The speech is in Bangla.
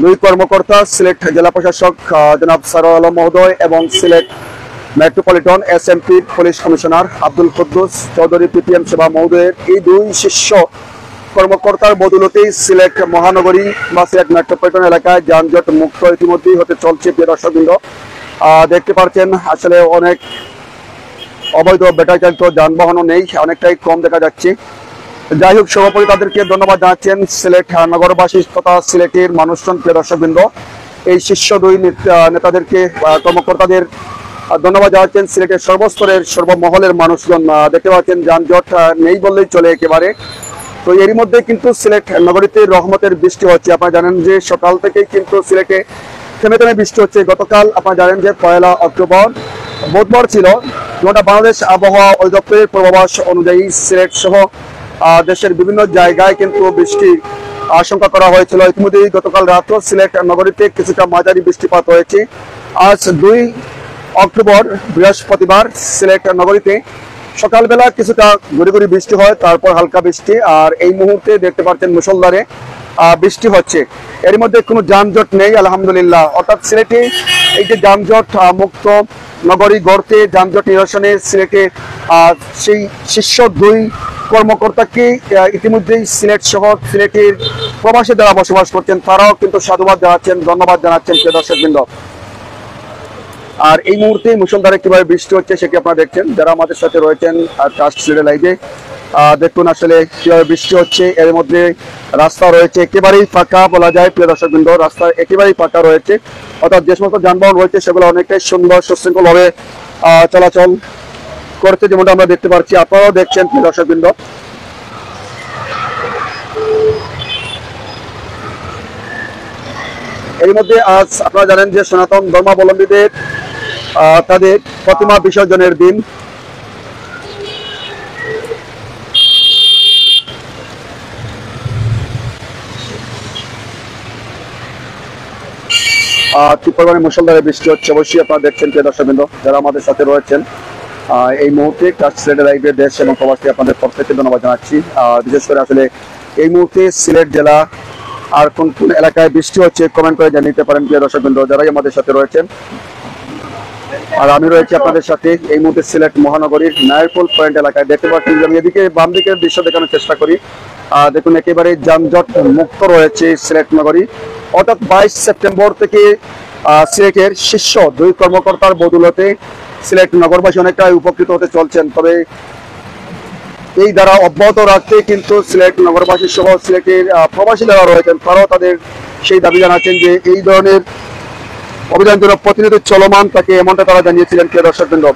দুই কর্মকর্তা সিলেট জেলা প্রশাসক জনাব সারোয়ার আলম মহোদয় এবং সিলেট মেট্রোপলিটন এসএমপির police commissioner Abdul Quddus Chowdhury PPM সেবা মহোদয়ের এই দুই শীর্ষ কর্মকর্তার বদৌলতেই সিলেট মহানগরী বা সিলেট মেট্রোপলিটন এলাকায় যানজট মুক্ত ইতিমধ্যেই হতে চলছে। প্রিয় দর্শকবৃন্দ, দেখতে পাচ্ছেন আসলে অনেক অবৈধ ব্যাটারি চালিত যানবাহনও নেই, অনেকটাই কম দেখা যাচ্ছে। যাই হোক, সর্বোপরি তাদেরকে ধন্যবাদ জানাচ্ছেন সিলেট নগরবাসী তথা সিলেটের মানুষজন। প্রিয় দর্শকবৃন্দ, এই শীর্ষ দুই নেতাদেরকে কর্মকর্তাদের ধন্যবাদ জানাচ্ছেন সিলেটের সর্বস্তরের সর্বমহলের মানুষজন। দেখতে পাচ্ছেন যানজট নেই বললেই চলে একেবারে। তো এরই মধ্যে কিন্তু সিলেট নগরীতে রহমতের বৃষ্টি হচ্ছে। আপনারা জানেন যে সকাল থেকেই কিন্তু সিলেটে থেমে থেমে বৃষ্টি হচ্ছে। গতকাল আপনারা জানেন যে 1 অক্টোবর বুধবার ছিল। গোটা বাংলাদেশ আবহাওয়া অধিদপ্তরের পূর্বাভাস অনুযায়ী সিলেট সহ দেশের বিভিন্ন জায়গায় কিন্তু বৃষ্টির আশঙ্কা করা হয়েছিল। ইতিমধ্যেই গতকাল রাতেও সিলেট নগরীতে কিছুটা মাঝারি বৃষ্টিপাত হয়েছে। আজ 2 অক্টোবর বৃহস্পতিবার সিলেট নগরীতে সকালবেলা কিছুটা গুড়ি গুড়ি বৃষ্টি হয়, তারপর হালকা বৃষ্টি, আর এই মুহূর্তে দেখতে পাচ্ছেন মুষলধারে বৃষ্টি হচ্ছে। এর মধ্যে কোনো যানজট নেই আলহামদুলিল্লাহ। অর্থাৎ সিলেটে এই যে যানজট মুক্ত নগরী গড়তে, যানজট নিরসনে সিলেটে সেই শীর্ষ দুই কর্মকর্তাকে ইতিমধ্যেই সিলেট শহর সিলেটের প্রবাসী যারা বসবাস করছেন তারাও কিন্তু সাধুবাদ জানাচ্ছেন, ধন্যবাদ জানাচ্ছেন। প্রিয় দর্শকবৃন্দ, আর এই মুহূর্তে মুষলধারে কিভাবে বৃষ্টি হচ্ছে সেটি আপনারা দেখছেন যারা আমাদের সাথে রয়েছেন ট্রাস্ট সিলেট লাইভে। দেখুন আসলে কিভাবে বৃষ্টি হচ্ছে। এর মধ্যে রাস্তা রয়েছে একেবারেই ফাঁকা বলা যায়। প্রিয় দর্শকবৃন্দ, রাস্তা একেবারেই ফাঁকা রয়েছে, অর্থাৎ যে সমস্ত যানবাহন রয়েছে সেগুলো অনেকটাই সুন্দর সুশৃঙ্খলভাবে চলাচল করছে, যেমনটা আমরা দেখতে পাচ্ছি, আপনারাও দেখছেন। প্রিয় দর্শকবৃন্দ, এর মধ্যে আজ আপনারা জানেন যে সনাতন ধর্মাবলম্বীদের তাদের প্রতিমা বিসর্জনের দিন। কি পরিমাণে মুষলধারে বৃষ্টি হচ্ছে অবশ্যই আপনারা দেখছেন। প্রিয় দর্শকবৃন্দ, যারা আমাদের সাথে রয়েছেন এই মুহূর্তে ট্রাস্ট সিলেট লাইভে দেশ এবং প্রবাসী আপনাদের প্রত্যেককে ধন্যবাদ জানাচ্ছি। বিশেষ করে আসলে এই মুহূর্তে সিলেট জেলা আর কোন কোন এলাকায় বৃষ্টি হচ্ছে কমেন্ট করে জানিয়ে দিতে পারেন। প্রিয় দর্শকবৃন্দ, যারাই আমাদের সাথে রয়েছেন, আর আমি রয়েছি আপনাদের সাথে এই মুহূর্তে সিলেট মহানগরীর নায়ারপুল পয়েন্ট এলাকায়। দেখতে পাচ্ছি আমি এদিকে বাম দিকের দৃশ্য দেখানোর চেষ্টা করি। দেখুন একেবারে যানজট মুক্ত রয়েছে সিলেট নগরী। অর্থাৎ 22 সেপ্টেম্বর থেকে সিলেটের শীর্ষ দুই কর্মকর্তার বদৌলতে সিলেট নগরবাসী অনেকটাই উপকৃত হতে চলছেন। তবে এই দ্বারা অব্যাহত রাখতে কিন্তু সিলেট নগরবাসী সহ সিলেটের প্রবাসী যারা রয়েছেন তারাও তাদের সেই দাবি জানাচ্ছেন যে এই ধরনের অভিযান যেন প্রতিনিয়ত চলমান থাকে, এমনটা তারা জানিয়েছিলেন। প্রিয় দর্শকবৃন্দ,